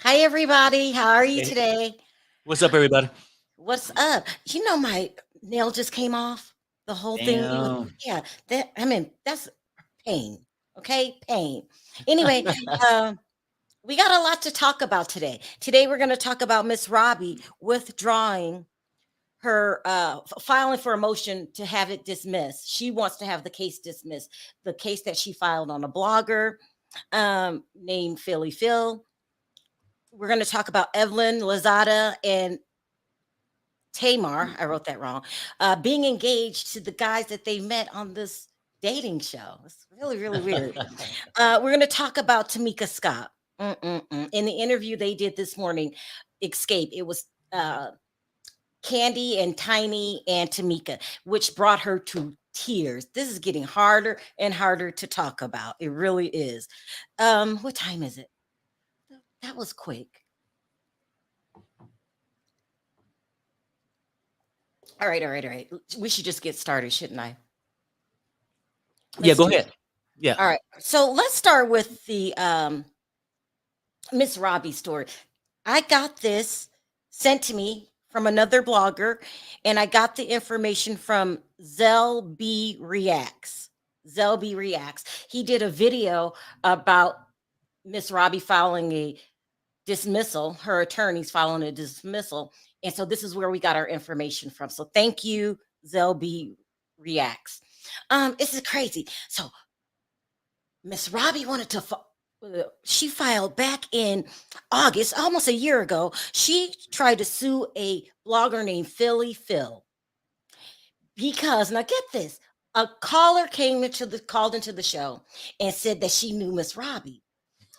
Hi, everybody. How are you Hey, today? what's up, everybody? What's up? My nail just came off. The whole thing with, Damn. yeah, that's pain. Okay, pain. Anyway, um, we got a lot to talk about today. Today, we're going to talk about Miss Robbie withdrawing her filing for a motion to have it dismissed. She wants to have the case dismissed. The case that she filed on a blogger named Philly Phil. We're going to talk about Evelyn, Lazada, and Tamar, I wrote that wrong, being engaged to the guys that they met on this dating show. It's really, really weird. We're going to talk about Tamika Scott. In the interview they did this morning, Escape, it was Candy and Tiny and Tamika, which brought her to tears. This is getting harder and harder to talk about. It really is. What time is it? That was quick. All right, all right, all right. We should just get started, shouldn't I? Yeah, Let's go do ahead. it. Yeah. All right. So let's start with the Miss Robbie story. I got this sent to me from another blogger, and I got the information from Zell B Reacts. Zell B Reacts. He did a video about Miss Robbie filing a dismissal, her attorney's filing a dismissal. And so this is where we got our information from. So thank you, Zell B Reacts. This is crazy. So Miss Robbie wanted to. She filed back in August, almost a year ago. She tried to sue a blogger named Philly Phil because now get this: a caller called into the show and said that she knew Miss Robbie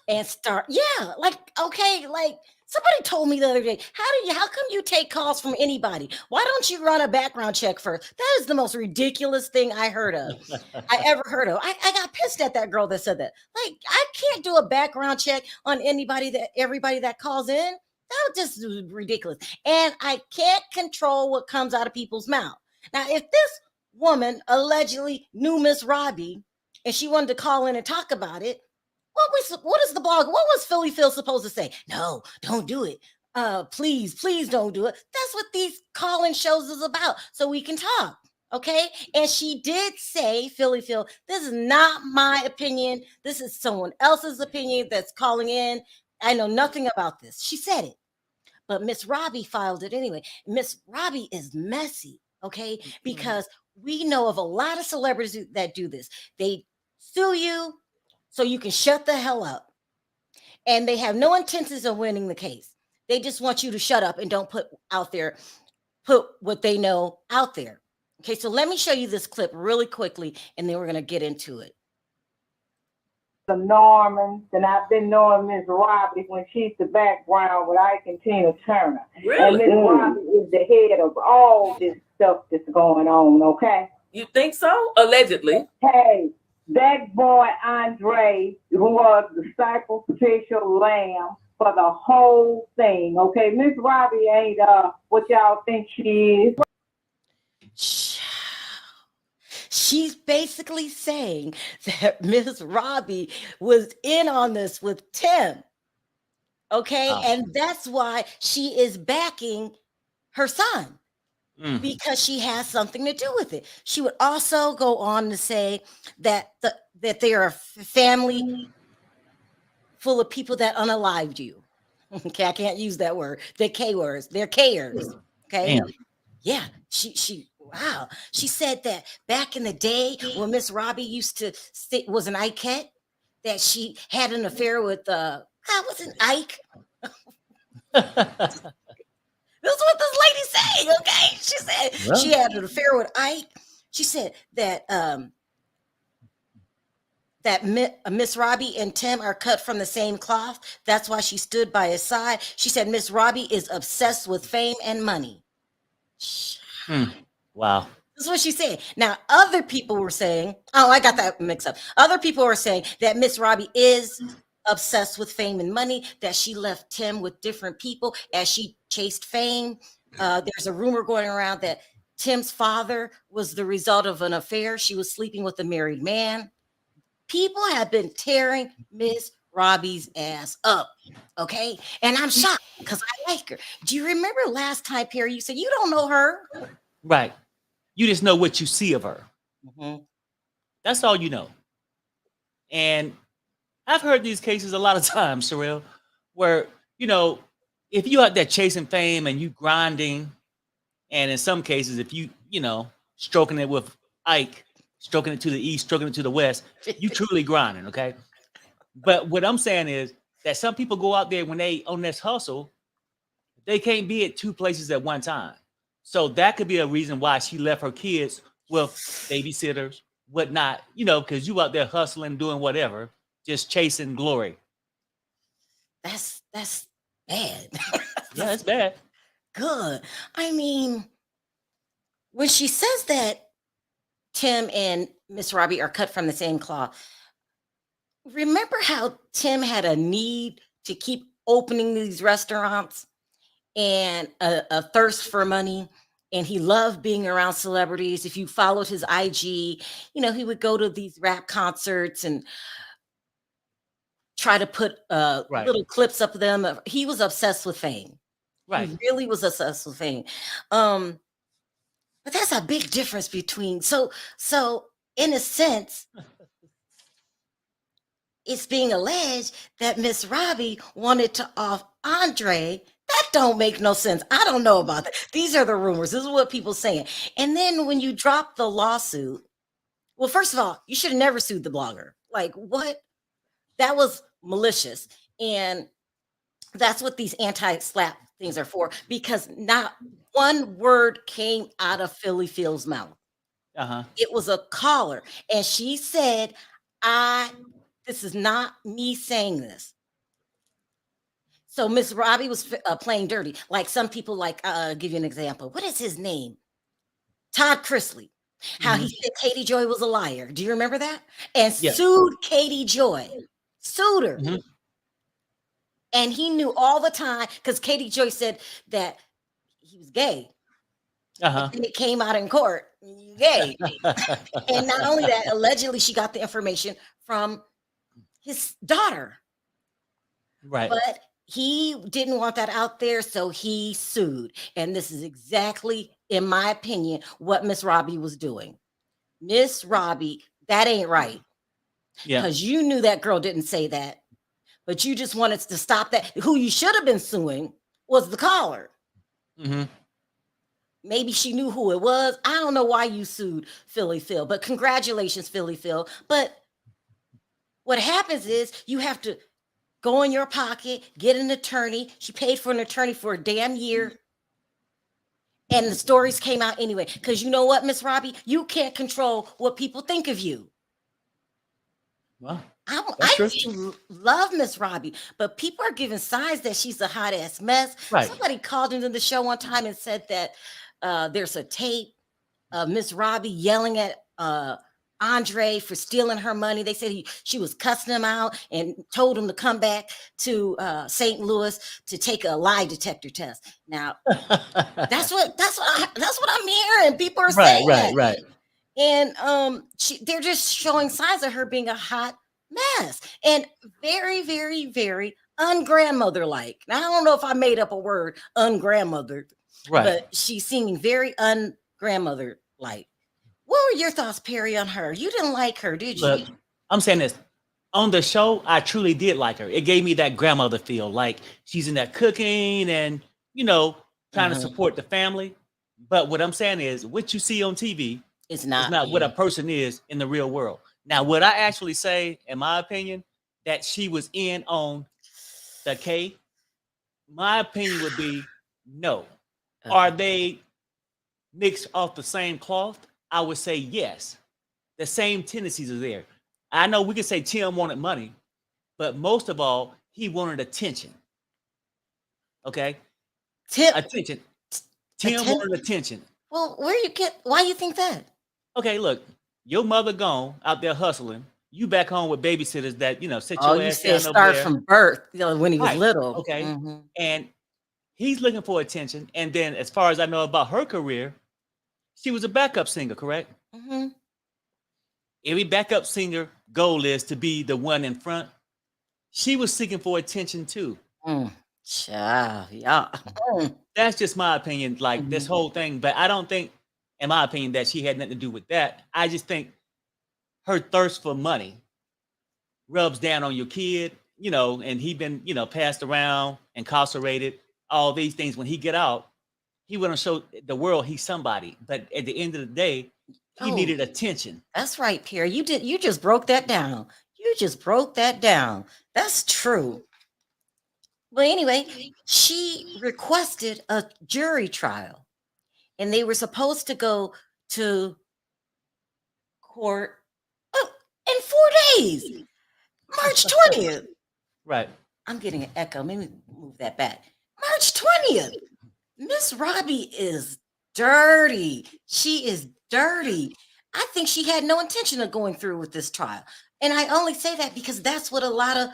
and like somebody told me the other day, how come you take calls from anybody? Why don't you run a background check first? That is the most ridiculous thing I ever heard of. I got pissed at that girl that said that. Like, I can't do a background check on everybody that calls in. That was just ridiculous. And I can't control what comes out of people's mouth. Now, if this woman allegedly knew Miss Robbie and she wanted to call in and talk about it, what is the blog? What was Philly Phil supposed to say? No, don't do it. Please don't do it. That's what these call-in shows is about. So we can talk. Okay. And she did say, Philly Phil, this is not my opinion. This is someone else's opinion that's calling in. I know nothing about this. She said it. But Miss Robbie filed it anyway. Miss Robbie is messy, okay? Because we know of a lot of celebrities that do this. They sue you so you can shut the hell up. And they have no intentions of winning the case. They just want you to shut up and don't put what they know out there. Okay, so let me show you this clip really quickly, and then we're going to get into it. The Normans, and I've been knowing Miss Robbie when she's the background with Ike and Tina Turner. Really? And Miss Robbie is the head of all this stuff that's going on, okay? You think so? Allegedly. Hey, that boy Andre, who was the sacrificial lamb for the whole thing, okay? Miss Robbie ain't what y'all think she is. She's basically saying that Miss Robbie was in on this with Tim. Okay. And that's why she is backing her son because she has something to do with it. She would also go on to say that they are a family full of people that unalived you. Okay. I can't use that word. They're K words. They're Kers. Okay. Damn. Yeah. Wow. She said that back in the day when Miss Robbie was an Ikette, that she had an affair with was an Ike. This is what this lady's saying, okay? She said she had an affair with Ike. She said that Miss Robbie and Tim are cut from the same cloth. That's why she stood by his side. She said Miss Robbie is obsessed with fame and money. Wow. This is what she said. Now, other people were saying, I got that mixed up. Other people were saying that Miss Robbie is obsessed with fame and money, that she left Tim with different people as she chased fame. There's a rumor going around that Tim's father was the result of an affair. She was sleeping with a married man. People have been tearing Miss Robbie's ass up. Okay. And I'm shocked because I like her. Do you remember last time, Perry, you said you don't know her? Right. You just know what you see of her. Mhm. That's all you know. And I've heard these cases a lot of times, Sharrell, where, if you out there chasing fame and you grinding, and in some cases, if stroking it with Ike, stroking it to the east, stroking it to the west, you truly grinding, okay? But what I'm saying is that some people go out there when they on this hustle, they can't be at two places at one time. So that could be a reason why she left her kids with babysitters, whatnot, because you out there hustling, doing whatever, just chasing glory. That's bad. Yeah, it's bad. Good. I mean, when she says that Tim and Miss Robbie are cut from the same cloth, remember how Tim had a need to keep opening these restaurants and a thirst for money? And he loved being around celebrities. If you followed his IG, he would go to these rap concerts and try to put Right. little clips of them. He was obsessed with fame. Right. He really was obsessed with fame. But that's a big difference between so in a sense, it's being alleged that Miss Robbie wanted to off Andre. That don't make no sense. I don't know about that. These are the rumors. This is what people saying. And then when you drop the lawsuit, well, first of all, you should have never sued the blogger. Like, what? That was malicious. And that's what these anti-slap things are for, because not one word came out of Philly Phil's mouth. It was a caller, and she said, this is not me saying this. So Miss Robbie was playing dirty. Like some people, give you an example. What is his name? Todd Chrisley. How he said Katie Joy was a liar. Do you remember that? And sued Katie Joy. Sued her. And he knew all the time because Katie Joy said that he was gay. And it came out in court. Gay. And not only that, allegedly she got the information from his daughter. Right. But he didn't want that out there, so he sued. And this is exactly, in my opinion, what Miss Robbie was doing. Miss Robbie, that ain't right. Yeah. Because you knew that girl didn't say that, but you just wanted to stop that. Who you should have been suing was the caller. Maybe she knew who it was. I don't know why you sued Philly Phil, but congratulations, Philly Phil. But what happens is you have to go in your pocket, get an attorney. She paid for an attorney for a damn year. And the stories came out anyway. Because you know what, Miss Robbie? You can't control what people think of you. Well, I used to love Miss Robbie, but people are giving signs that she's a hot ass mess. Right. Somebody called into the show one time and said that there's a tape of Miss Robbie yelling at Andre for stealing her money. They said she was cussing him out and told him to come back to St. Louis to take a lie detector test. Now, that's what I'm hearing. People are saying right. And they're just showing signs of her being a hot mess and very, very, very ungrandmother-like. Now, I don't know if I made up a word, ungrandmothered, but she's seeming very ungrandmother-like. What were your thoughts, Perry, on her? You didn't like her, did you? Look, I'm saying this. On the show, I truly did like her. It gave me that grandmother feel, like she's in that cooking and, trying to support the family. But what I'm saying is, what you see on TV is not what a person is in the real world. Now, would I actually say, in my opinion, that she was in on the K? My opinion would be no. Are they mixed off the same cloth? I would say yes. The same tendencies are there. I know we could say Tim wanted money, but most of all, he wanted attention. Okay? Attention. Tim wanted attention. Well, why you think that? Okay, look, your mother gone out there hustling. You back home with babysitters that, sit your ass down over start there. from birth, when he was little. Okay. And he's looking for attention. And then as far as I know about her career, she was a backup singer, correct? Every backup singer goal is to be the one in front. she was seeking for attention too. Child, yeah. That's just my opinion. Like this whole thing, but I don't think, in my opinion, that she had nothing to do with that. I just think her thirst for money rubs down on your kid, and he been, passed around, incarcerated, all these things. When he get out, he want to show the world he's somebody. But at the end of the day, he needed attention. That's right, Pierre. You just broke that down. You just broke that down. That's true. Well, anyway, she requested a jury trial, and they were supposed to go to court in 4 days, March 20th. Right. I'm getting an echo. Maybe move that back. March 20th. Miss Robbie is dirty. She is dirty. I think she had no intention of going through with this trial. And I only say that because that's what a lot of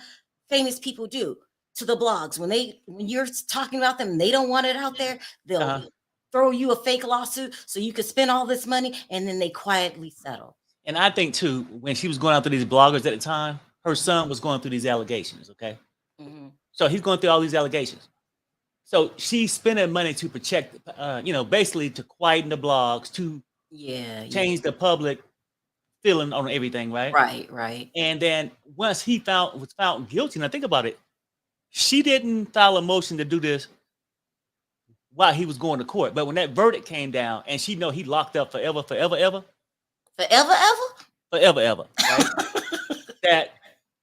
famous people do to the blogs. When you're talking about them, they don't want it out there, they'll throw you a fake lawsuit so you could spend all this money, and then they quietly settle. And I think too, when she was going after these bloggers at the time, her son was going through these allegations. Okay. So he's going through all these allegations. So she's spending money to protect, basically to quieten the blogs, to change the public feeling on everything, right? Right. And then once he was found guilty, now think about it, she didn't file a motion to do this while he was going to court. But when that verdict came down, and she know he locked up forever, right? That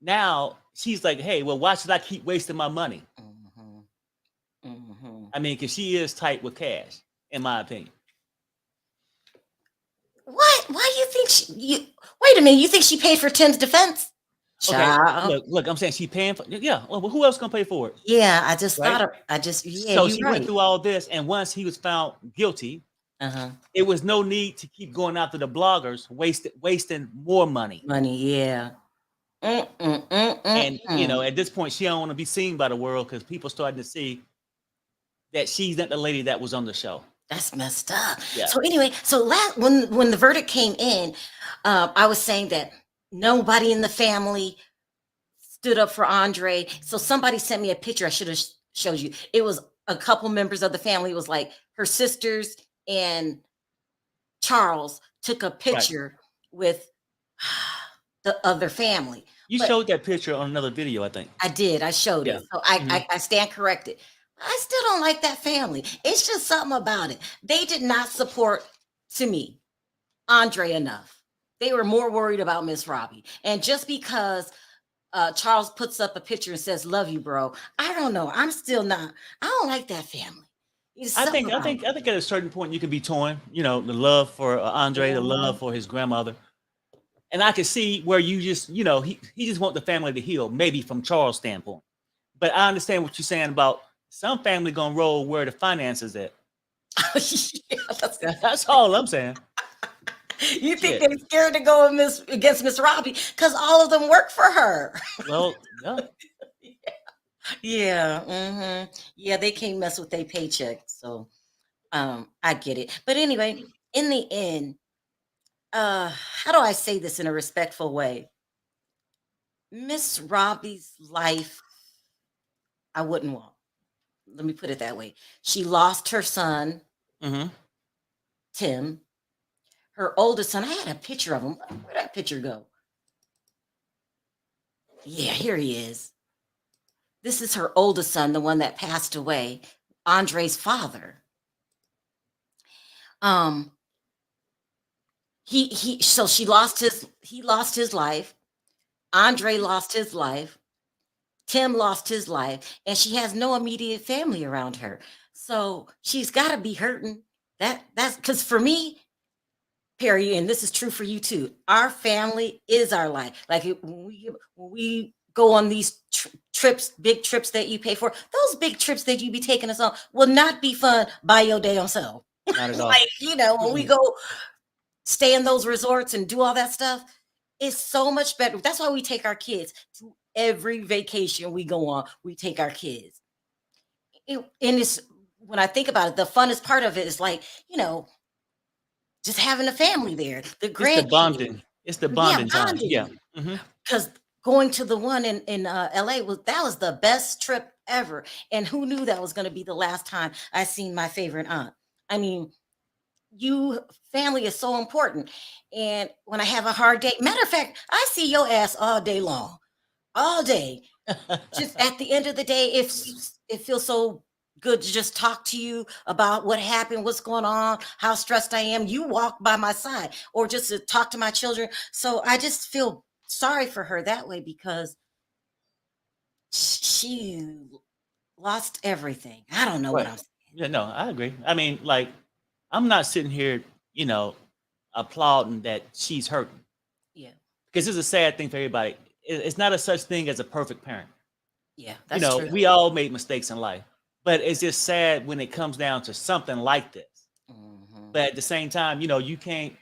now she's like, hey, well, why should I keep wasting my money? I mean, because she is tight with cash, in my opinion. What? Why do you think wait a minute, you think she paid for Tim's defense? Okay, look, I'm saying she paying for, well, who else gonna pay for it? Yeah, I just right? So she went through all this, and once he was found guilty, it was no need to keep going after the bloggers, wasting more money. And at this point, she don't want to be seen by the world, because people starting to see that she's not the lady that was on the show. That's messed up. Yeah. So anyway, when the verdict came in, I was saying that nobody in the family stood up for Andre. So somebody sent me a picture. I should have showed you. It was a couple members of the family. It was like her sisters and Charles took a picture with the other family. You showed that picture on another video, I think. I did. I showed it. So I stand corrected. I still don't like that family. It's just something about it. They did not support, to me, Andre enough. They were more worried about Miss Robbie. And just because Charles puts up a picture and says, "Love you, bro," I don't know. I'm still not. I don't like that family. I think at a certain point you can be torn. The love for Andre, the love for his grandmother, and I can see where you just, he just want the family to heal, maybe from Charles' standpoint. But I understand what you're saying about some family gonna roll where the finances at. That's all I'm saying. You think they're scared to go against Miss Robbie because all of them work for her? Well, yeah. Yeah, they can't mess with their paycheck. So I get it. But anyway, in the end, how do I say this in a respectful way? Miss Robbie's life, I wouldn't want. Let me put it that way. She lost her son, Tim. Her oldest son, I had a picture of him. Where'd that picture go? Yeah, here he is. This is her oldest son, the one that passed away, Andre's father. He lost his life. Andre lost his life. Tim lost his life, and she has no immediate family around her. So she's got to be hurting. That's because for me, Perry, and this is true for you too, our family is our life. Like when we go on these trips, big trips that you pay for, those big trips that you be taking us on will not be fun by your damn self. Not at all. Like, when we go stay in those resorts and do all that stuff, it's so much better. That's why we take our kids to every vacation we go on. We take our kids. And it's, when I think about it, the funnest part of it is like, just having a family there. The bonding. It's the bonding time. Yeah. Because going to the one in LA was the best trip ever. And who knew that was going to be the last time I seen my favorite aunt? I mean, family is so important. And when I have a hard day, matter of fact, I see your ass all day long, all day. Just at the end of the day, if it feels so good to just talk to you about what happened, what's going on, how stressed I am. You walk by my side, or just to talk to my children. So I just feel sorry for her that way, because she lost everything. I don't know what Right. I'm saying. Yeah, no, I agree. I mean, like, I'm not sitting here, applauding that she's hurting, Yeah, because it's a sad thing for everybody. It's not a such thing as a perfect parent. yeah, that's true. We all made mistakes in life, but it's just sad when it comes down to something like this. Mhm. But at the same time, you can't,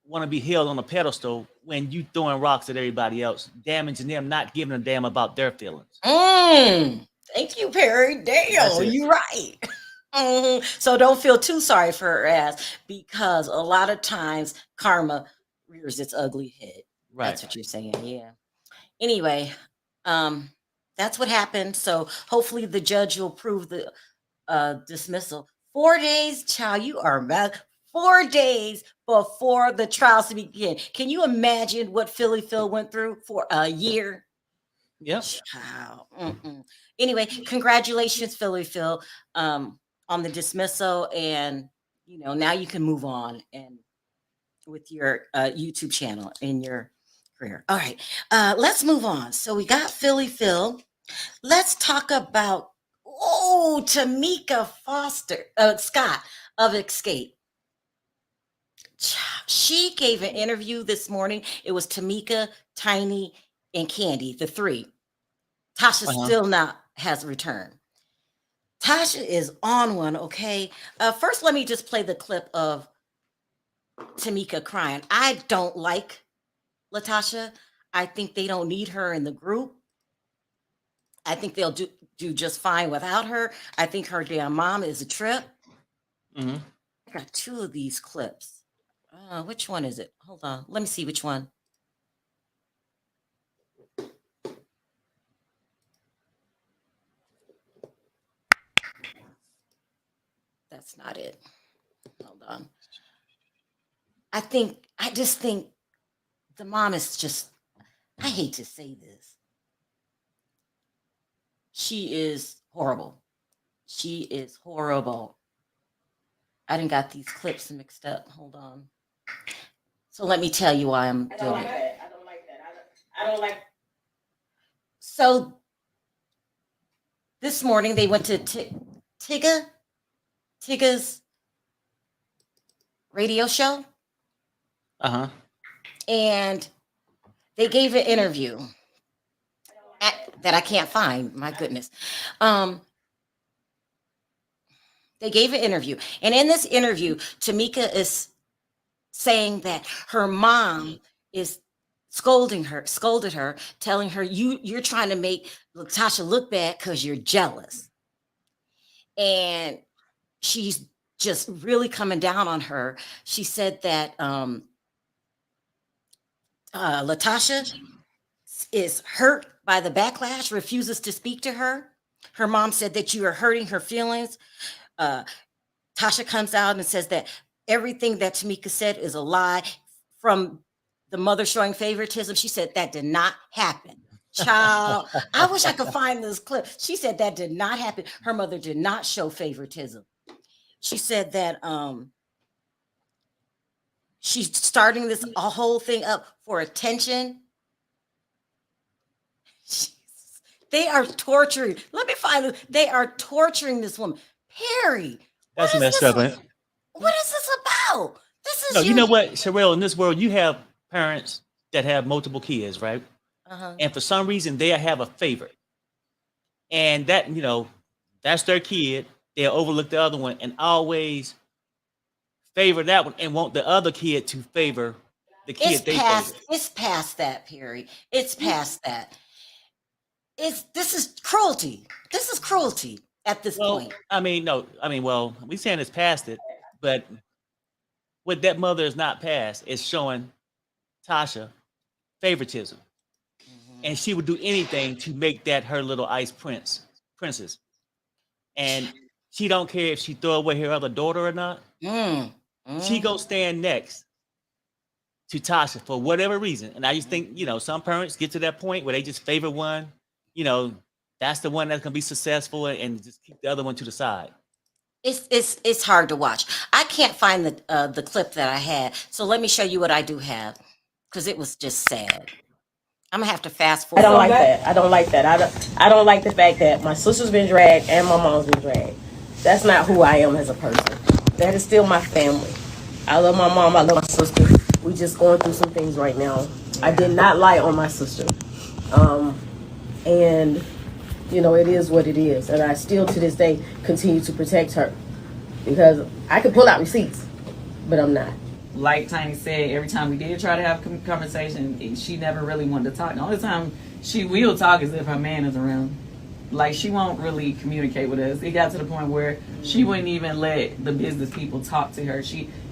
want to be held on a pedestal when you throwing rocks at everybody else, damaging them, not giving a damn about their feelings. Thank you, Perry. That's Damn, it. you right. So don't feel too sorry for her ass, because a lot of times karma rears its ugly head. Right. That's what you're saying. Yeah. Anyway, that's what happened. So hopefully the judge will approve the dismissal. 4 days, child, you are mad. 4 days before the trials to begin. Can you imagine what Philly Phil went through for a year? Yep. Child. Anyway, congratulations, Philly Phil, on the dismissal, and now you can move on and with your YouTube channel in your career. All right, let's move on. So we got Philly Phil. Let's talk about Tamika Scott of Xscape. She gave an interview this morning. It was Tamika, Tiny, and Candy, the three. Tasha still not has returned. Tasha is on one, okay? First, let me just play the clip of Tamika crying. I don't like Latasha. I think they don't need her in the group. I think they'll do just fine without her. I think her damn mom is a trip. Mm-hmm. I got two of these clips. Which one is it? Hold on. Let me see which one. That's not it. Hold on. I just think the mom is just, I hate to say this. She is horrible. She is horrible. I didn't got these clips mixed up. Hold on. So let me tell you why I'm doing it. I don't like that. I don't like. So this morning they went to Tiga's radio show, and they gave an interview that I can't find. My goodness. They gave an interview, and in this interview, Tamika is saying that her mom is scolded her, telling her you're trying to make Latasha look bad because you're jealous, and she's just really coming down on her. She said that Latasha is hurt by the backlash, refuses to speak to her. Her mom said that you are hurting her feelings. Tasha comes out and says that everything that Tamika said is a lie, from the mother showing favoritism. She said that did not happen. Child, I wish I could find this clip. She said that did not happen. Her mother did not show favoritism. She said that she's starting this whole thing up for attention. They are torturing. Let me find it. They are torturing this woman. Perry, That's messed up. what is this about? This is No, you know what, Sharrell, in this world, you have parents that have multiple kids, right? And for some reason, they have a favorite. And that, that's their kid. They'll overlook the other one and always favor that one and want the other kid to favor the kid they favor. It's past that, Perry. It's past that. This is cruelty. This is cruelty at this point. Well, we saying it's past it, but what that mother is not past is showing Tasha favoritism. and she would do anything to make that her little ice princess. And she don't care if she throw away her other daughter or not. Mm. She gonna stand next to Tasha for whatever reason. And I just think, some parents get to that point where they just favor one, that's the one that's gonna be successful and just keep the other one to the side. It's hard to watch. I can't find the clip that I had, so let me show you what I do have, because it was just sad. I'm gonna have to fast forward. I don't like that. I don't like that. I don't like the fact that my sister's been dragged and my mom's been dragged. That's not who I am as a person. That is still my family. I love my mom. I love my sister. We just going through some things right now. I did not lie on my sister. And it is what it is. And I still to this day continue to protect her. Because I could pull out receipts, but I'm not. Like Tiny said, every time we did try to have a conversation, she never really wanted to talk. The only time she will talk is if her man is around. Like, she won't really communicate with us. It got to the point where she wouldn't even let the business people talk to her.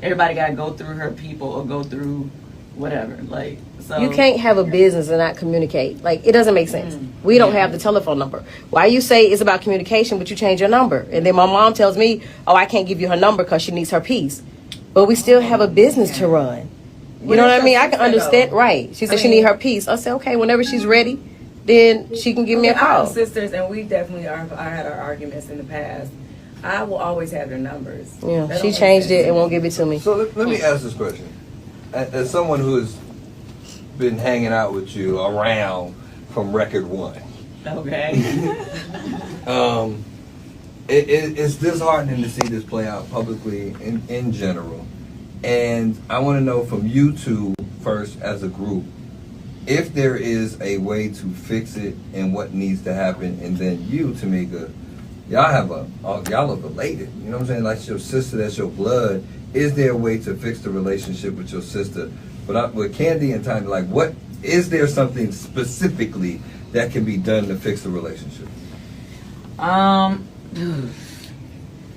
Everybody got to go through her people or go through whatever. Like, so you can't have a business and not communicate. Like, it doesn't make sense. We don't have the telephone number. Why you say it's about communication, but you change your number? And then my mom tells me, oh, I can't give you her number because she needs her piece. But we still have a business to run. You know what I mean? I can understand. Right. She said she need her piece. I said, okay, whenever she's ready, then she can give me a call. Our sisters, and we definitely had our arguments in the past. I will always have their numbers. Yeah, she changed it and won't give it to me. So let me ask this question. As someone who has been hanging out with you around from record one. Okay. It's disheartening to see this play out publicly in general. And I want to know from you two first as a group, if there is a way to fix it and what needs to happen, and then you, Tamika, y'all are related. You know what I'm saying? Like your sister, that's your blood. Is there a way to fix the relationship with your sister? But with Candy and Tiny, like, is there something specifically that can be done to fix the relationship?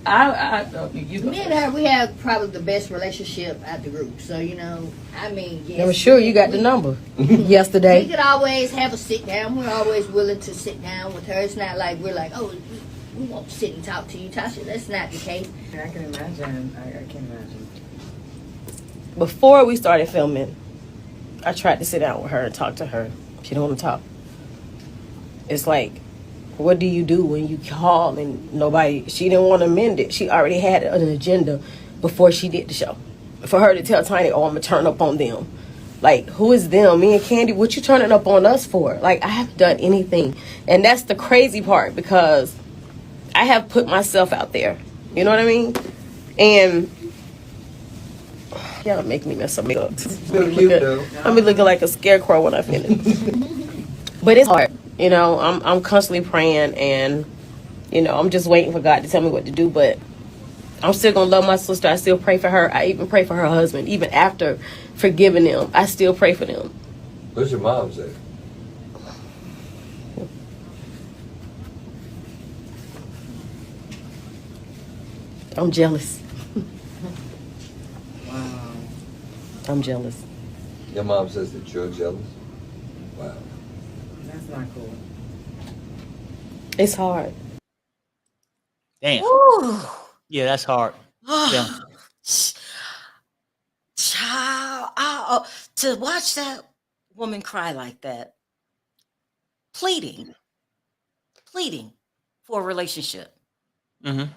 Me and her, we have probably the best relationship at the group. So, yes. I'm sure you got the number yesterday. We could always have a sit down. We're always willing to sit down with her. It's not like we're like, oh, we won't sit and talk to you, Tasha. That's not the case. I can imagine. I can imagine. Before we started filming, I tried to sit down with her and talk to her. She didn't want to talk. It's like, what do you do when you call and she didn't want to amend it. She already had an agenda before she did the show. For her to tell Tiny, oh, I'm going to turn up on them. Like, who is them? Me and Candy, what you turning up on us for? Like, I haven't done anything. And that's the crazy part, because I have put myself out there. You know what I mean? And y'all make me mess up. I'm be looking like a scarecrow when I finish. But it's hard. I'm constantly praying, and I'm just waiting for God to tell me what to do. But I'm still gonna love my sister. I still pray for her. I even pray for her husband. Even after forgiving them, I still pray for them. What's your mom say? I'm jealous. Wow. I'm jealous. Your mom says that you're jealous? Wow. That's not cool. It's hard. Damn. Ooh. Yeah, that's hard. Yeah. Child, to watch that woman cry like that, pleading for a relationship. Mm-hmm.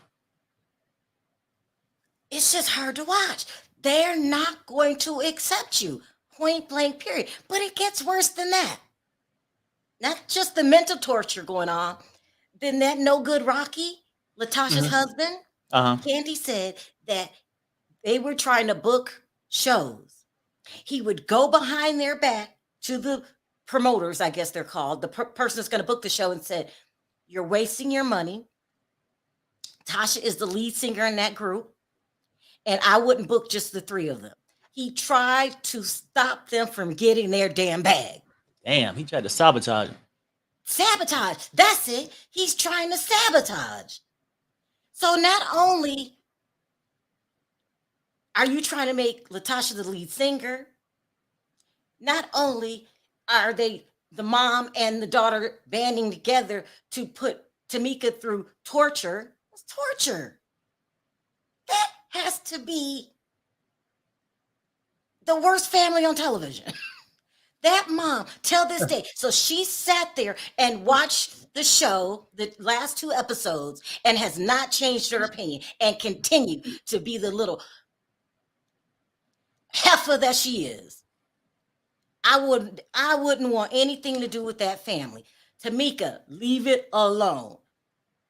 It's just hard to watch. They're not going to accept you, point blank, period. But it gets worse than that. Not just the mental torture going on. Then that no good Rocky, Latasha's husband, Candy said that they were trying to book shows. He would go behind their back to the promoters, I guess they're called, the person that's going to book the show, and said, you're wasting your money. Tasha is the lead singer in that group, and I wouldn't book just the three of them. He tried to stop them from getting their damn bag. Damn, he tried to sabotage him. Sabotage. That's it. He's trying to sabotage. So not only are you trying to make Latasha the lead singer, not only are they the mom and the daughter banding together to put Tamika through torture. It's torture. That has to be the worst family on television. That mom, till this day. So she sat there and watched the show, the last 2 episodes, and has not changed her opinion and continued to be the little heifer that she is. I wouldn't want anything to do with that family. Tamika, leave it alone.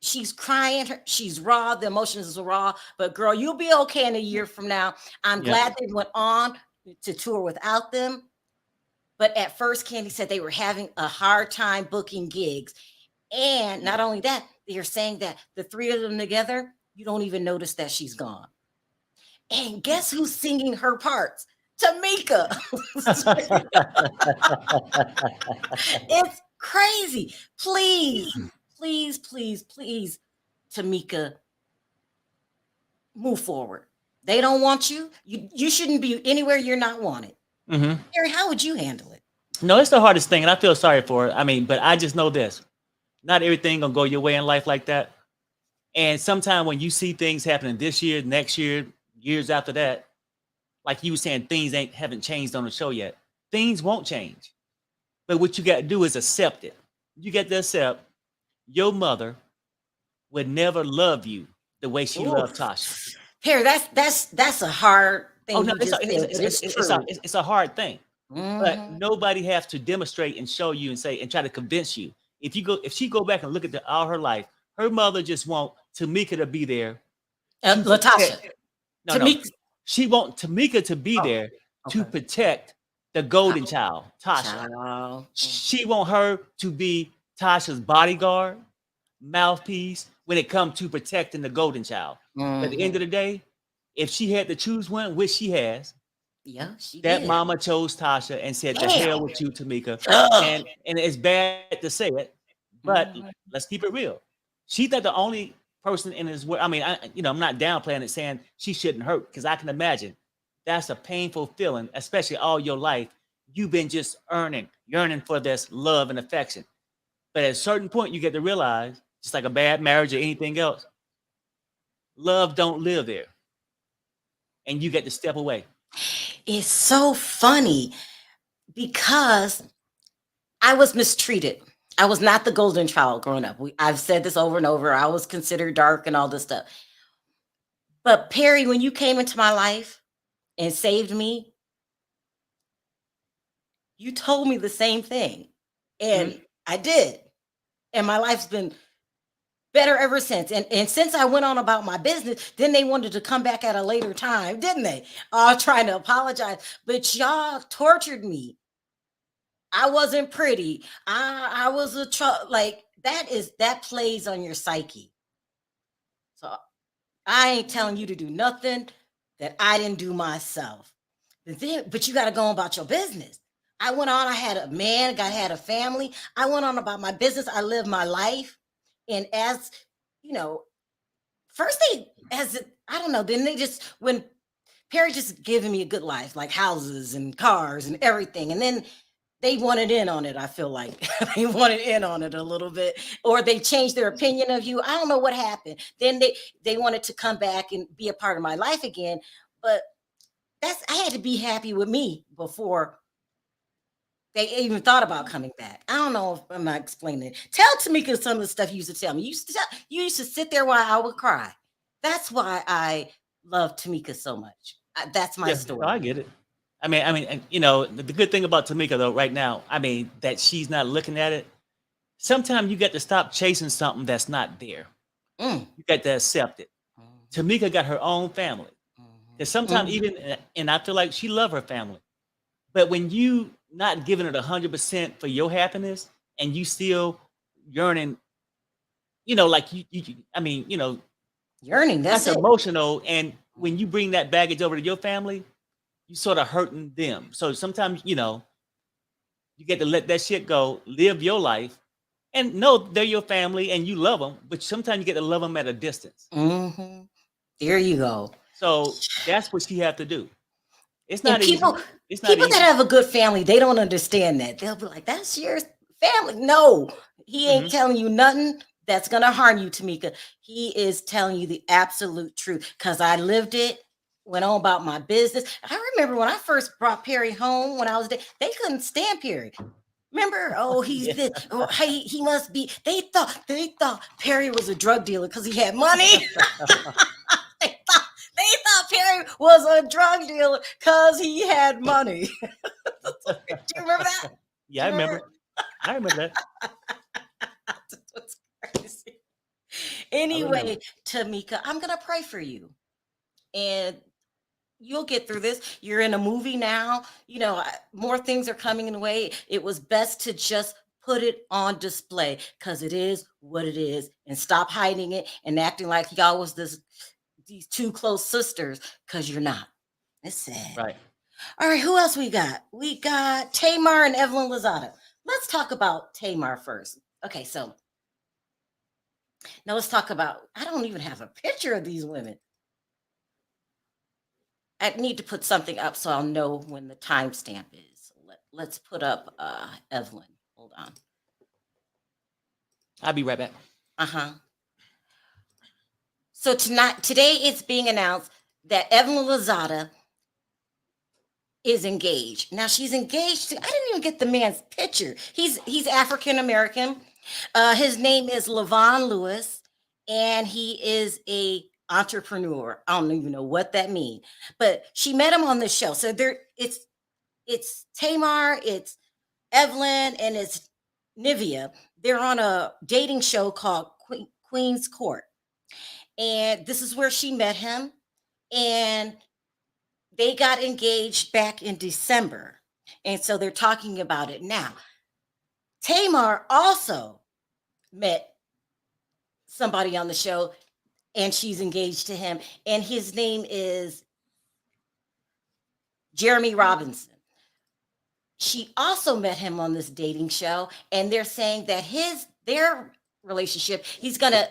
She's crying. She's raw. The emotions are raw. But girl, you'll be okay in a year from now. I'm glad they went on to tour without them. But at first, Candy said they were having a hard time booking gigs. And not only that, they're saying that the 3 of them together, you don't even notice that she's gone. And guess who's singing her parts? Tamika. It's crazy. Please, please, please, please, Tamika, move forward. They don't want you. You shouldn't be anywhere you're not wanted. Mm-hmm. Harry, how would you handle it? No, it's the hardest thing, and I feel sorry for it. I mean, but I just know this: not everything gonna go your way in life like that. And sometimes when you see things happening this year, next year, years after that, like you were saying, things haven't changed on the show yet. Things won't change, but what you got to do is accept it. You got to accept your mother would never love you the way she loved Tasha. Harry, that's a hard thing. Oh no, it's a hard thing. But nobody has to demonstrate and show you and say and try to convince you. If she go back and look at all her life, her mother just want Tamika to be there. Latasha. No. She want Tamika to be there to protect the golden child, Tasha. She want her to be Tasha's bodyguard, mouthpiece when it comes to protecting the golden child. But at the end of the day, if she had to choose one, which she has, that mama chose Tasha and said, "The hell with you, Tamika." And it's bad to say it, but let's keep it real. She's not the only person in this world. I mean, I'm not downplaying it, saying she shouldn't hurt, because I can imagine that's a painful feeling, especially all your life. You've been just yearning for this love and affection. But at a certain point, you get to realize, just like a bad marriage or anything else, love don't live there, and you get to step away. It's so funny because I was mistreated. I was not the golden child growing up. I've said this over and over. I was considered dark and all this stuff. But Perry, when you came into my life and saved me, you told me the same thing. And I did. And my life's been better ever since. And since I went on about my business, then they wanted to come back at a later time, didn't they? Trying to apologize. But y'all tortured me. I wasn't pretty. I was like that plays on your psyche. So I ain't telling you to do nothing that I didn't do myself. But you got to go on about your business. I went on. I had a man. I had a family. I went on about my business. I lived my life. And as you know, first I don't know. Then when Perry just giving me a good life, like houses and cars and everything, and then they wanted in on it. I feel like they wanted in on it a little bit, or they changed their opinion of you. I don't know what happened. Then they wanted to come back and be a part of my life again. But I had to be happy with me before they even thought about coming back. I don't know if I'm not explaining it. Tell Tamika some of the stuff you used to tell me. You used to sit there while I would cry. That's why I love Tamika so much. That's my story. I get it. I mean, the good thing about Tamika though, right now, that she's not looking at it. Sometimes you got to stop chasing something that's not there. You got to accept it. Tamika got her own family. Because sometimes and I feel like she loved her family. But when you not giving it 100% for your happiness, and you still yearning, like yearning. That's emotional. And when you bring that baggage over to your family, you sort of hurting them. So sometimes, you get to let that shit go, live your life, and know they're your family and you love them. But sometimes you get to love them at a distance. There you go. So that's what she have to do. It's not And easy. people, It's not people easy. that have a good family, they don't understand that. They'll be like, "That's your family." No, he ain't telling you nothing that's gonna harm you, Tamika. He is telling you the absolute truth. Cause I lived it, went on about my business. I remember when I first brought Perry home when I was there, they couldn't stand Perry. Remember? Oh, he's Yeah. this. Oh, hey, he must be. They thought Perry was a drug dealer because he had money. They thought Perry was a drug dealer because he had money. Do you remember that? Yeah, I remember. I remember that. That's crazy. Anyway, Tamika, I'm gonna pray for you, and you'll get through this. You're in a movie now. You know, more things are coming in the way. It was best to just put it on display because it is what it is, and stop hiding it and acting like y'all was these two close sisters, because you're not. It's sad. Right. All right, who else we got? We got Tamar and Evelyn Lozada. Let's talk about Tamar first. Okay, so now let's talk about, I don't even have a picture of these women. I need to put something up so I'll know when the timestamp is. Let's put up Evelyn. Hold on. I'll be right back. Uh-huh. So today it's being announced that Evelyn Lozada is engaged. Now she's engaged to, I didn't even get the man's picture. He's African American. His name is Levon Lewis, and he is a entrepreneur. I don't even know what that means, but she met him on the show. So it's Tamar, it's Evelyn, and it's Nivea. They're on a dating show called Queen's Court. And this is where she met him. And they got engaged back in December. And so they're talking about it now. Tamar also met somebody on the show, and she's engaged to him. And his name is Jeremy Robinson. She also met him on this dating show, and they're saying that their relationship, he's gonna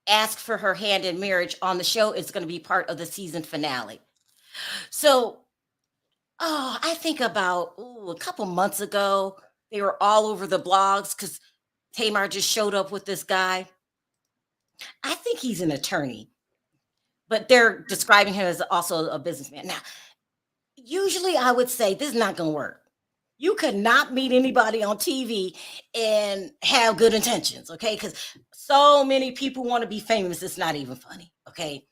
ask for her hand in marriage on the show. It's going to be part of the season finale. So, I think about a couple months ago, they were all over the blogs because Tamar just showed up with this guy. I think he's an attorney, but they're describing him as also a businessman. Now, usually I would say this is not going to work. You could not meet anybody on TV and have good intentions, okay? Because so many people want to be famous, it's not even funny, okay?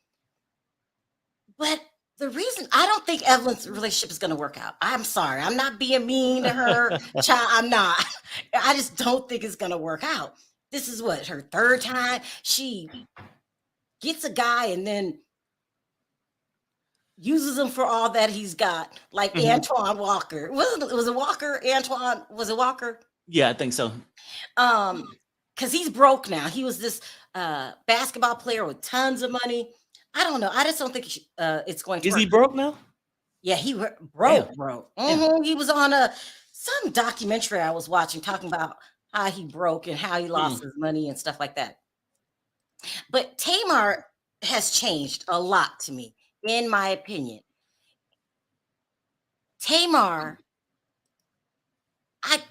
But the reason, I don't think Evelyn's relationship is going to work out. I'm sorry. I'm not being mean to her. Child, I'm not. I just don't think it's going to work out. This is what, her third time? She gets a guy and then uses him for all that he's got, like Antoine Walker. Was it Walker? Antoine, was it Walker? Yeah, I think so. Because he's broke now. He was this basketball player with tons of money. I don't know. I just don't think it's going to Is work. he broke now? Yeah, he broke. He was on some documentary I was watching talking about how he broke and how he lost his money and stuff like that. But Tamar has changed a lot to me, in my opinion. Tamar, I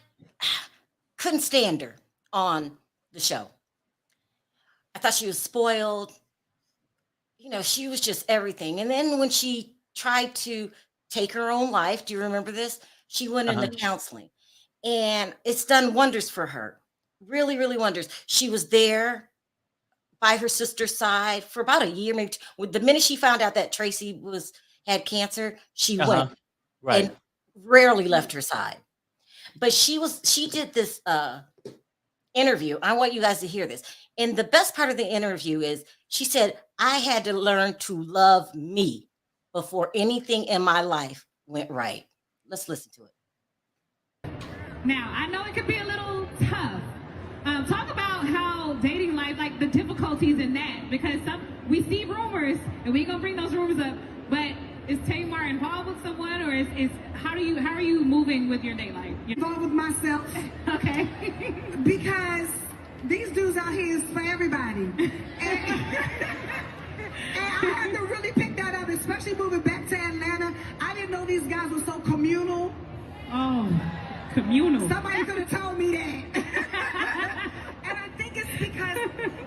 couldn't stand her on the show. I thought she was spoiled. You know, she was just everything. And then when she tried to take her own life, do you remember this? She went into counseling, and it's done wonders for her. Really, really wonders. She was there by her sister's side for about a year, maybe. The minute she found out that Tracy had cancer, she went and rarely left her side. But she did this interview. I want you guys to hear this. And the best part of the interview is she said, I had to learn to love me before anything in my life went right. Let's listen to it. Now, I know it could be a little tough. Talk about how dating life, like the difficulties in that, because we see rumors, and we gonna bring those rumors up. But is Tamar involved with someone, or is how are you moving with your date life? Involved with myself. Okay. Because these dudes out here is for everybody. I had to really pick that up, especially moving back to Atlanta. I didn't know these guys were so communal. Oh, communal. Somebody could have told me that. And I think it's because,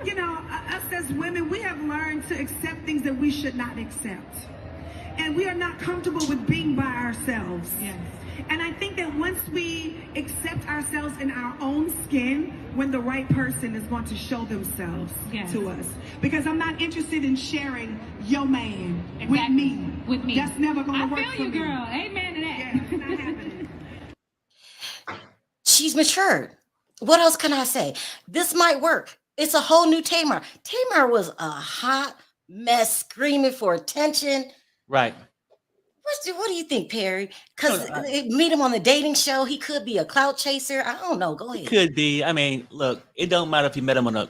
you know, us as women, we have learned to accept things that we should not accept. And we are not comfortable with being by ourselves. Yes. And I think that once we accept ourselves in our own skin, when the right person is going to show themselves to us. Because I'm not interested in sharing your man with me. With me. That's never going to work for me. I feel you, girl. Amen to that. Yeah, it's not happening. She's matured. What else can I say? This might work. It's a whole new Tamar. Tamar was a hot mess, screaming for attention. Right. What do you think, Perry? Because meet him on the dating show. He could be a clout chaser. I don't know. Go ahead. Could be. I mean, look, it don't matter if you met him on a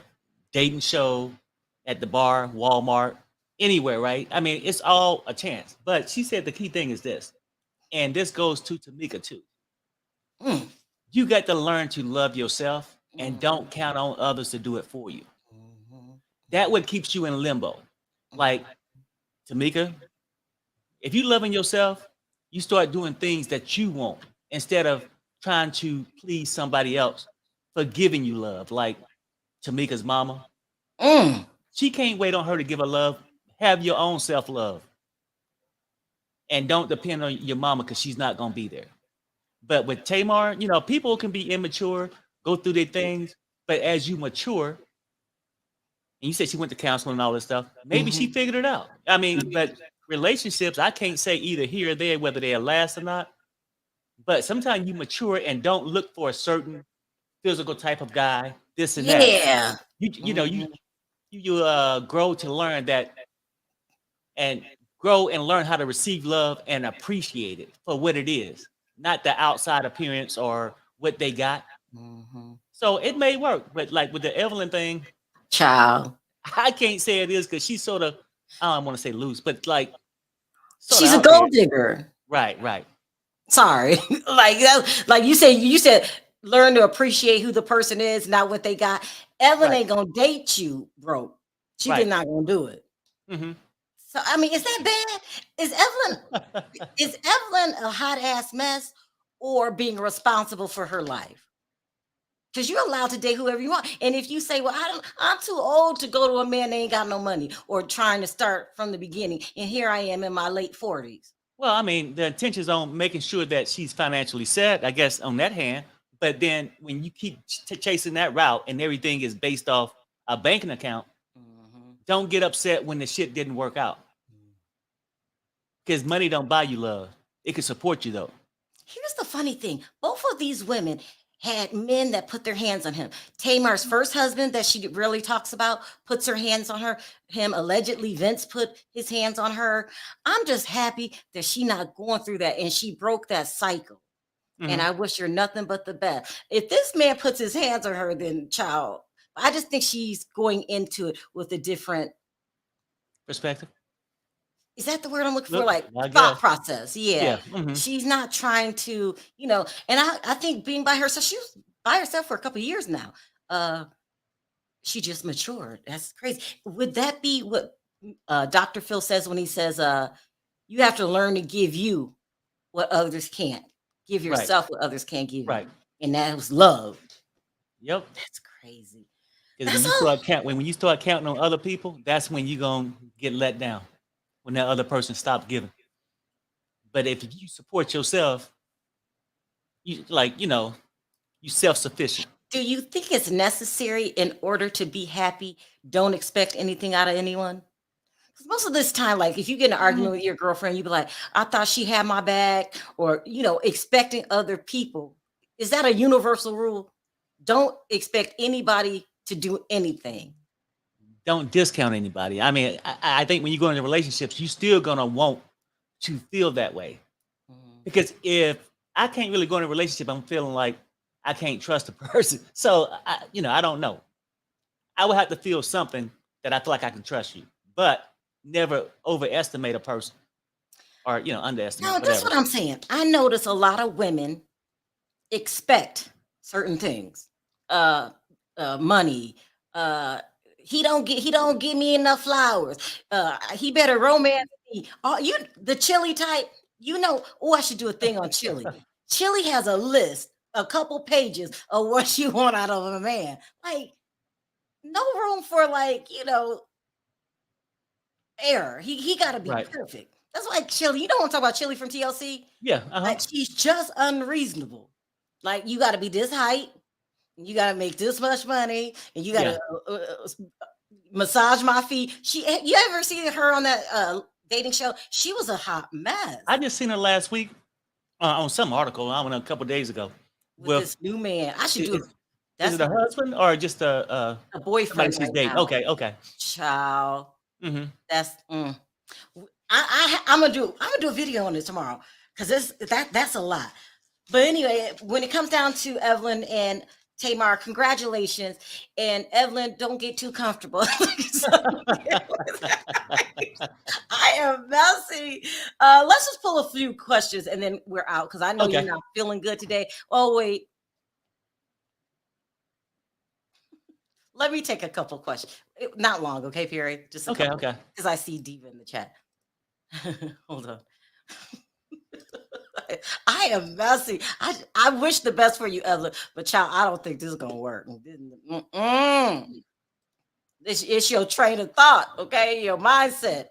dating show, at the bar, Walmart, anywhere, right? I mean, it's all a chance. But she said the key thing is this, and this goes to Tamika too. You got to learn to love yourself and don't count on others to do it for you. That what keeps you in limbo. Like, Tamika, if you loving yourself, you start doing things that you want instead of trying to please somebody else for giving you love. Like Tamika's mama. She can't wait on her to give her love. Have your own self-love. And don't depend on your mama because she's not going to be there. But with Tamar, you know, people can be immature, go through their things. But as you mature, and you said she went to counseling and all this stuff, maybe she figured it out. I mean, but relationships, I can't say either here or there whether they'll last or not. But sometimes you mature and don't look for a certain physical type of guy, this and that. Yeah. You know, you grow to learn that and grow and learn how to receive love and appreciate it for what it is, not the outside appearance or what they got. So it may work, but like with the Evelyn thing, child, I can't say it is because she's sort of, I don't want to say loose, but like she's a gold digger. Right. Sorry. like you said, learn to appreciate who the person is, not what they got. Evelyn ain't gonna date you, bro. She's not gonna do it. So I mean, is that bad? Is Evelyn a hot ass mess or being responsible for her life? Because you're allowed to date whoever you want. And if you say, well, I'm too old to go to a man that ain't got no money, or trying to start from the beginning, and here I am in my late 40s. Well, I mean, the intention is on making sure that she's financially set, I guess, on that hand. But then when you keep chasing that route and everything is based off a banking account, don't get upset when the shit didn't work out. Because money don't buy you love. It can support you, though. Here's the funny thing. Both of these women had men that put their hands on him. Tamar's first husband that she really talks about puts her hands on him. Allegedly, Vince put his hands on her. I'm just happy that she's not going through that and she broke that cycle. And I wish her nothing but the best. If this man puts his hands on her, then child, I just think she's going into it with a different perspective. Is that the word I'm looking for? Like thought process. Yeah. She's not trying to, you know, and I think being by herself, she was by herself for a couple of years now. She just matured. That's crazy. Would that be what Dr. Phil says when he says, you have to learn to give you what others can't? Give yourself what others can't give you. And that was love. Yep. That's crazy. Because when you start counting on other people, that's when you're going to get let down. When that other person stops giving. But if you support yourself, you self-sufficient. Do you think it's necessary in order to be happy? Don't expect anything out of anyone? Because most of this time, like if you get in an argument with your girlfriend, you be like, I thought she had my back, or, you know, expecting other people. Is that a universal rule? Don't expect anybody to do anything. Don't discount anybody. I mean, I think when you go into relationships, you're still going to want to feel that way. Because if I can't really go in a relationship, I'm feeling like I can't trust a person. So, I don't know. I would have to feel something that I feel like I can trust you, but never overestimate a person or, underestimate. No, that's what I'm saying. I notice a lot of women expect certain things, money, he don't give me enough flowers. He better romance me. Oh, the Chili type. I should do a thing on Chili. Chili has a list, a couple pages of what you want out of a man. Like, no room for error. He got to be perfect. That's like Chili. You don't want to talk about Chili from TLC? Yeah. Like, she's just unreasonable. Like, you got to be this height. You got to make this much money, and you got to massage my feet. You ever see her on that dating show? She was a hot mess. I just seen her last week on some article. I went a couple days ago with this new man. I should do it. Is it a husband or just a boyfriend? She's dating. Okay. Child. Mm-hmm. That's. I'm gonna do a video on it tomorrow because that's a lot. But anyway, when it comes down to Evelyn and Tamar, congratulations. And Evelyn, don't get too comfortable. I am messy. Let's just pull a few questions and then we're out because I know you're not feeling good today. Oh, wait. Let me take a couple of questions. Not long, okay, Perry? Just a couple. Okay. Because I see Diva in the chat. Hold on. I am messy. I wish the best for you, Evelyn, but child, I don't think this is gonna work. It's your train of thought, okay? Your mindset.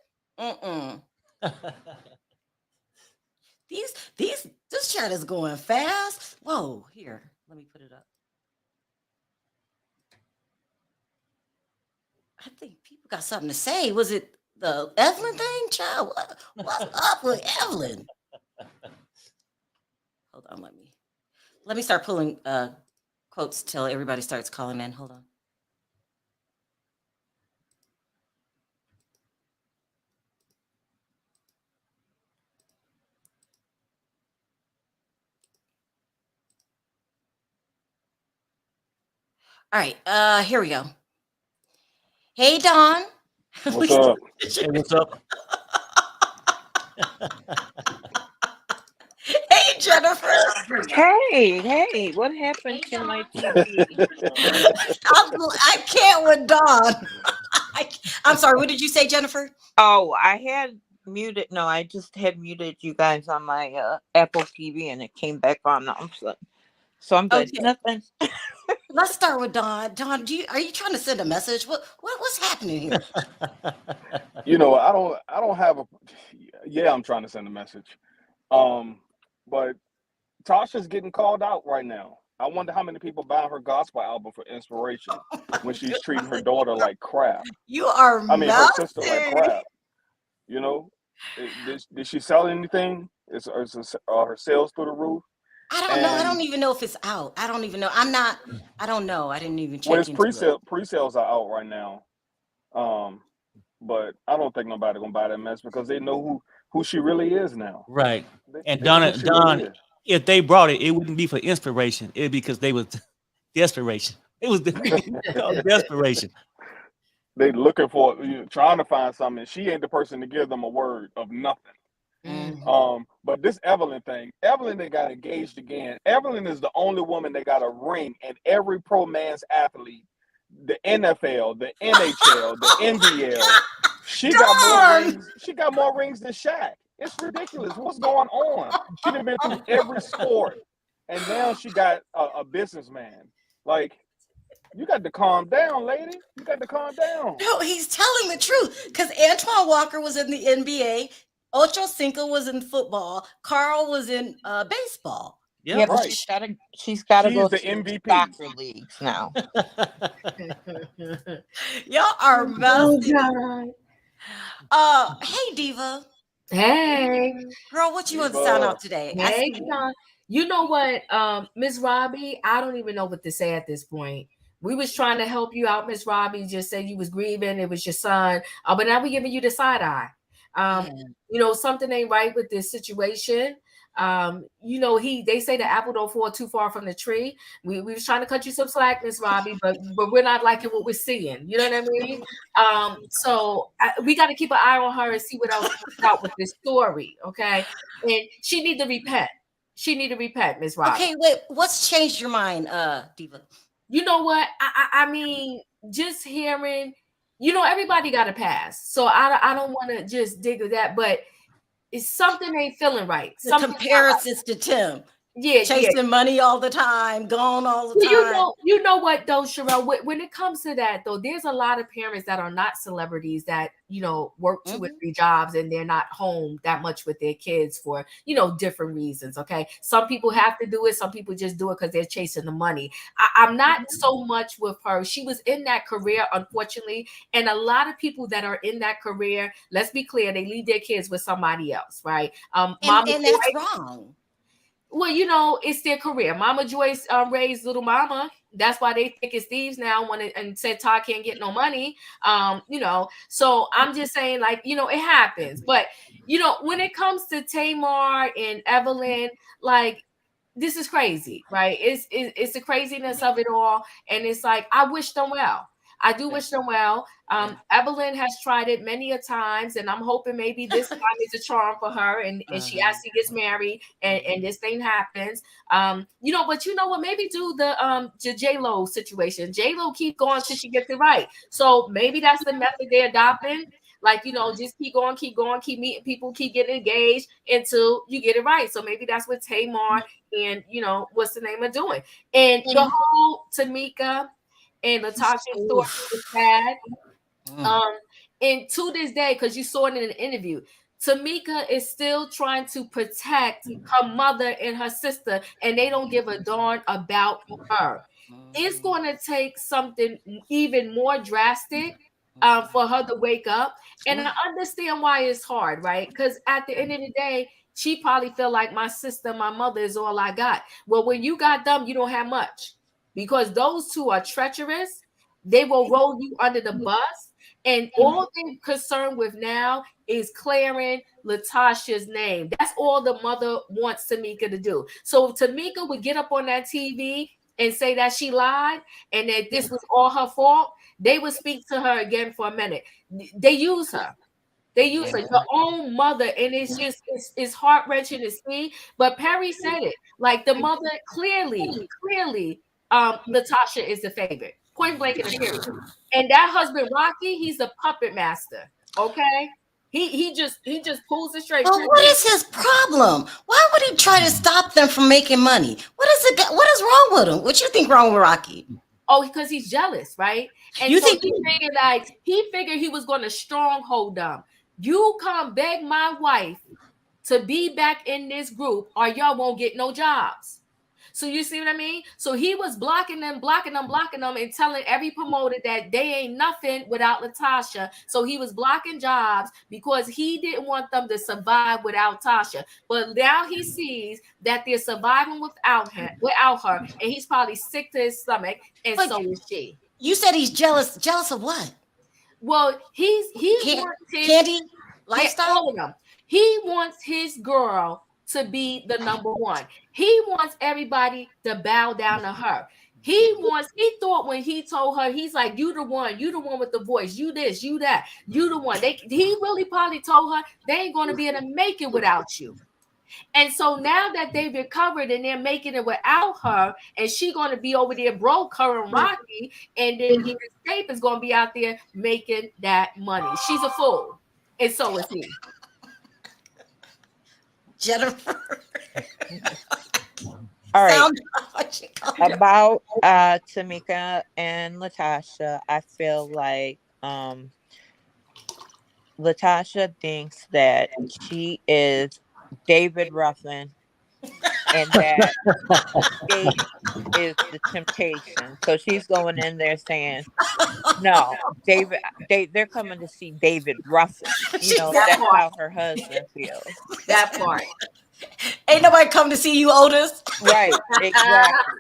This chat is going fast. Whoa, here, let me put it up. I think people got something to say. Was it the Evelyn thing, child? What's up with Evelyn? Hold on, let me start pulling quotes till everybody starts calling in. Hold on. All right, here we go. Hey, Dawn. What's up? Hey, what's up? Hey, Jennifer. Hey, what happened to my TV? I can't with Dawn. I'm sorry, what did you say, Jennifer? Oh, I had muted. No, I just had muted you guys on my Apple TV and it came back on. So I'm good. Okay. Nothing. Let's start with Dawn. Dawn, are you trying to send a message? What's happening here? I don't have I'm trying to send a message. But Tasha's getting called out right now. I wonder how many people buy her gospel album for inspiration when she's treating her daughter like crap. Her sister like crap. Did she sell anything? Is her sales through the roof? I don't know. I don't even know if it's out. I don't even know. I don't know. I didn't even check. Well, pre-sales are out right now. But I don't think nobody gonna buy that mess because they know who she really is now. Right. And Don, if they brought it, it wouldn't be for inspiration. It'd be because they was desperation. It was desperation. They looking for, trying to find something. She ain't the person to give them a word of nothing. Mm-hmm. But this Evelyn thing, Evelyn, they got engaged again. Evelyn is the only woman that got a ring, and every pro man's athlete, the NFL, the NHL, the NBL, she got more rings. She got more rings than Shaq. It's ridiculous. What's going on? She done been through every sport, and now she got a businessman. Like, you got to calm down, lady. You got to calm down. No, he's telling the truth because Antoine Walker was in the NBA. Ocho Cinco was in football. Carl was in baseball. Yeah, but right. she's got to go the to MVP. Soccer leagues now. Y'all are messy. Oh, hey, Diva. hey, Girl, what you want to sound out today? hey, John. You know what, Miss Robbie? I don't even know what to say at this point. We was trying to help you out, Miss Robbie. Just said you was grieving. It was your son. But now we giving you the side eye. Something ain't right with this situation. They say the apple don't fall too far from the tree. We was trying to cut you some slack, Miss Robbie, but we're not liking what we're seeing. You know what I mean? We got to keep an eye on her and see what else comes out with this story. Okay, and she need to repent. She need to repent, Miss Robbie. Okay, wait. What's changed your mind, Diva? You know what? I mean, just hearing you know, everybody got a past. So I don't want to just dig with that, but it's something ain't feeling right. The Something comparisons to Tim. Yeah, Chasing money all the time, gone all the well, time. you know what though, Sharrell, when it comes to that though, there's a lot of parents that are not celebrities that, you know, work 2 or 3 jobs and they're not home that much with their kids for, you know, different reasons. Okay. Some people have to do it. Some people just do it because they're chasing the money. I'm not so much with her. She was in that career, unfortunately. And a lot of people that are in that career, let's be clear, they leave their kids with somebody else, right? And that's wrong. Well, you know, it's their career. Mama Joyce raised little mama. That's why they think it's thieves now and said Todd can't get no money. You know, so I'm just saying, like, you know, it happens. But, you know, when it comes to Tamar and Evelyn, like, this is crazy, right? It's the craziness of it all. And it's like, I wish them well. I do wish them well. Evelyn has tried it many a times, and I'm hoping maybe this time is a charm for her, and she actually gets married, and this thing happens. You know, but you know what? Maybe do the J-Lo situation. J-Lo keep going till she gets it right. So maybe that's the method they're adopting. Like, you know, just keep going, keep meeting people, keep getting engaged until you get it right. So maybe that's what Tamar and, you know, what's the name of doing. And the whole Tamika and Latasha story was sad. And to this day, because you saw it in an interview, Tamika is still trying to protect her mother and her sister, and they don't give a darn about her. It's going to take something even more drastic for her to wake up. And I understand why it's hard, right? Because at the end of the day, she probably feel like my sister, my mother is all I got. Well, when you got them, you don't have much, because those two are treacherous. They will roll you under the bus. And all they're concerned with now is clearing Latasha's name. That's all the mother wants Tamika to do. So if Tamika would get up on that TV and say that she lied and that this was all her fault, they would speak to her again for a minute. They use her. They use her, your own mother, and it's just it's heart-wrenching to see. But Perry said it, like the mother clearly, Latasha is the favorite, point blank in the period. And that husband Rocky, he's a puppet master. Okay, he just pulls it straight. But what is his problem? Why would he try to stop them from making money? What is wrong with him? What you think wrong with Rocky? Oh, because he's jealous, right? And You so think he figured he was going to stronghold them. You come beg my wife to be back in this group, or y'all won't get no jobs. So you see what I mean? So he was blocking them, and telling every promoter that they ain't nothing without Latasha. So he was blocking jobs because he didn't want them to survive without Tasha. But now he sees that they're surviving without her, and he's probably sick to his stomach, and so is she. You said he's jealous. Jealous of what? Well, he wants his candy lifestyle. All of them. He wants his girl to be the number one. He wants everybody to bow down to her. He thought when he told her, he's like, you the one with the voice, you this, you that, you the one. He really probably told her they ain't gonna be able to make it without you. And so now that they've recovered and they're making it without her, and she gonna be over there broke, her and Rocky, and then xscape is gonna be out there making that money. She's a fool, and so is he. Jennifer. All right. About Tamika and Latasha, I feel like Latasha thinks that she is David Ruffin and that Escape is the temptation. So she's going in there saying, no, they're coming to see David Ruffin. You know, that's how her husband feels. That part. Ain't nobody come to see you, Otis. Right, exactly.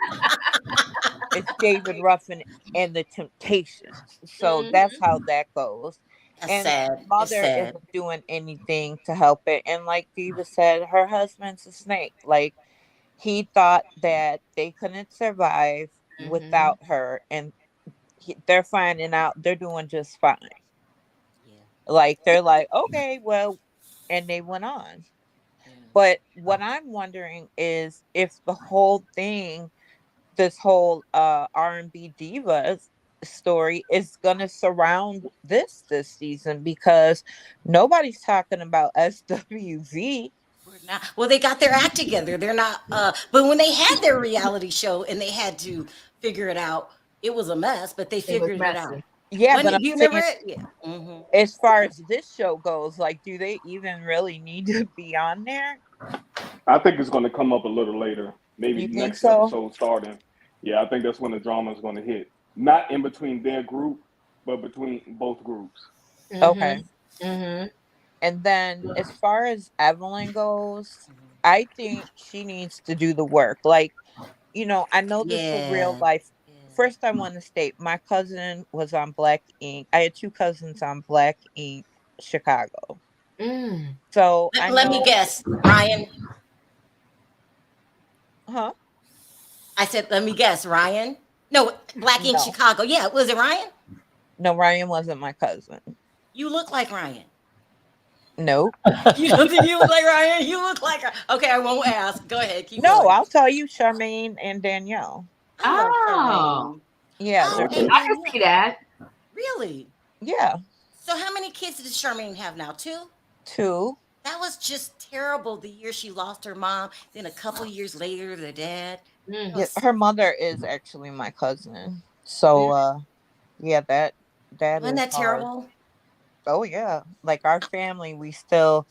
It's David Ruffin and the Temptations. So that's how that goes. That's and sad. Mother isn't doing anything to help it. And like Diva said, her husband's a snake. Like, he thought that they couldn't survive without her, and they're finding out they're doing just fine. Yeah. Like, they're like, okay, well, and they went on. But what I'm wondering is if the whole thing, this whole R&B divas story is going to surround this season, because nobody's talking about SWV. Well, they got their act together. They're not. But when they had their reality show and they had to figure it out, it was a mess. But they figured it out. Yeah, but Do you remember it? Yeah. Mm-hmm. As far as this show goes, like, do they even really need to be on there? I think it's going to come up a little later, maybe next episode starting. Yeah, I think that's when the drama is going to hit. Not in between their group, but between both groups. Okay. And then as far as Evelyn goes, I think she needs to do the work. Like, you know, I know this is real life. First, I want to state my cousin was on Black Ink. I had 2 cousins on Black Ink Chicago. So let me guess, Ryan. Huh? I said, let me guess, Ryan. No, Black Ink Chicago. Yeah, was it Ryan? No, Ryan wasn't my cousin. You look like Ryan. Nope. You don't think you look like Ryan? You look like her. Okay, I won't ask. Go ahead. Keep going. I'll tell you, Charmaine and Danielle. Oh. Yeah. I can see that. Really? Yeah. So how many kids does Charmaine have now? 2? 2. That was just terrible the year she lost her mom. Then a couple years later, the dad. Yeah, her mother is actually my cousin. So, yeah, that Wasn't is that hard. terrible? Oh yeah, like our family, we still.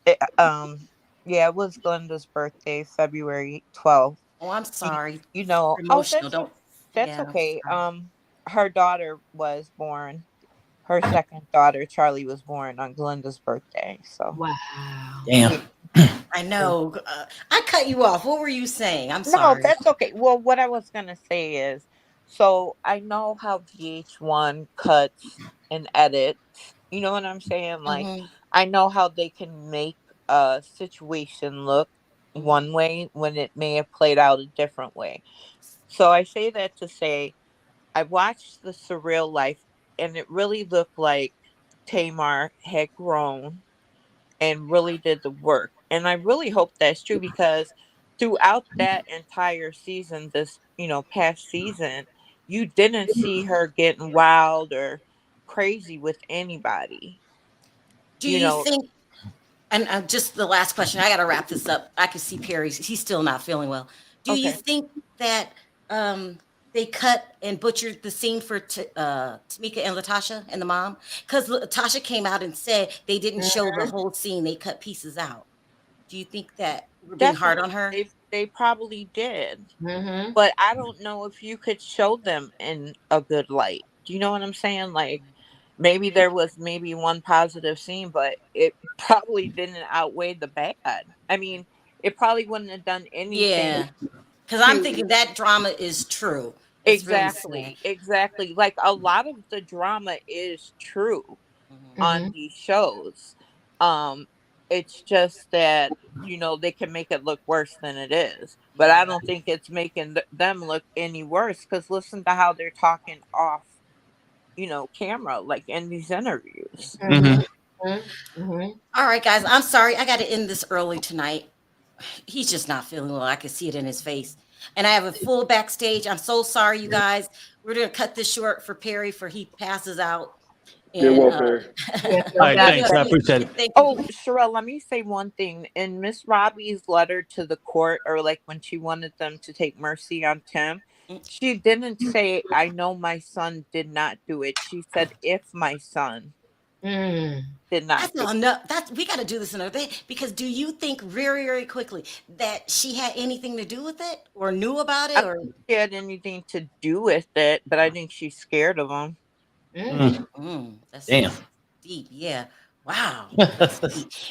It was Glenda's birthday, February 12th. Oh, I'm sorry. You know, Emotional. That's okay. Her daughter was born. Her second daughter, Charlie, was born on Glenda's birthday. So wow, damn. I know. I cut you off. What were you saying? I'm sorry. No, that's okay. Well, what I was gonna say is, so I know how VH1 cuts and edits. You know what I'm saying? Like, I know how they can make a situation look one way when it may have played out a different way. So I say that to say, I watched the Surreal Life, and it really looked like Tamar had grown and really did the work. And I really hope that's true, because throughout that entire season, this, past season, you didn't see her getting wild or crazy with anybody. Do you think, and just the last question, I got to wrap this up. I can see Perry, he's still not feeling well. Do you think that they cut and butchered the scene for Tamika and Latasha and the mom? Because Latasha came out and said they didn't show the whole scene. They cut pieces out. Do you think that we're being hard on her? They probably did. But I don't know if you could show them in a good light. Do you know what I'm saying? Like, maybe there was one positive scene, but it probably didn't outweigh the bad. I mean, it probably wouldn't have done anything. Yeah. Because I'm thinking that drama is true. It's exactly. Like, a lot of the drama is true on these shows. It's just that, they can make it look worse than it is. But I don't think it's making them look any worse, because listen to how they're talking off, camera, like in these interviews. All right, guys, I'm sorry. I got to end this early tonight. He's just not feeling well. I can see it in his face. And I have a full backstage. I'm so sorry, you guys. We're going to cut this short for Perry, for he passes out. Get well, Perry. All right, thanks. I appreciate it. Oh, Sharrell, let me say one thing. In Miss Robbie's letter to the court, or like when she wanted them to take mercy on Tim, she didn't say, I know my son did not do it. She said, if my son did not. We got to do this another day, because do you think very, very quickly that she had anything to do with it or knew about it? I don't think she had anything to do with it, but I think she's scared of him. That's damn deep. Yeah. Wow.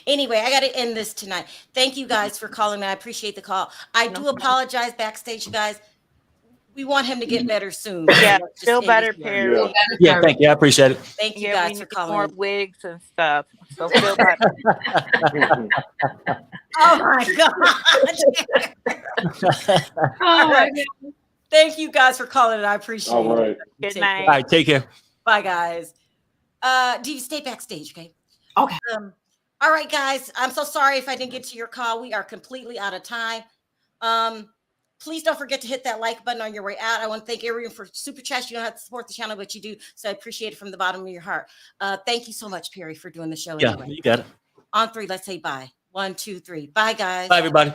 Anyway, I got to end this tonight. Thank you guys for calling me. I appreciate the call. I do apologize backstage, you guys. We want him to get better soon. Yeah, feel better, Perry. Yeah, thank you. I appreciate it. Thank you guys for calling. More wigs and stuff. So feel better. Oh my God. All right. Thank you guys for calling it. I appreciate it. All right. Good night. All right, take care. Bye, guys. Do you stay backstage, okay? Okay. All right, guys. I'm so sorry if I didn't get to your call. We are completely out of time. Please don't forget to hit that like button on your way out. I want to thank everyone for super chats. You don't have to support the channel, but you do. So I appreciate it from the bottom of your heart. Thank you so much, Perry, for doing the show. Yeah, anyway. you got it. On 3, let's say bye. 1, 2, 3. Bye, guys. Bye, everybody.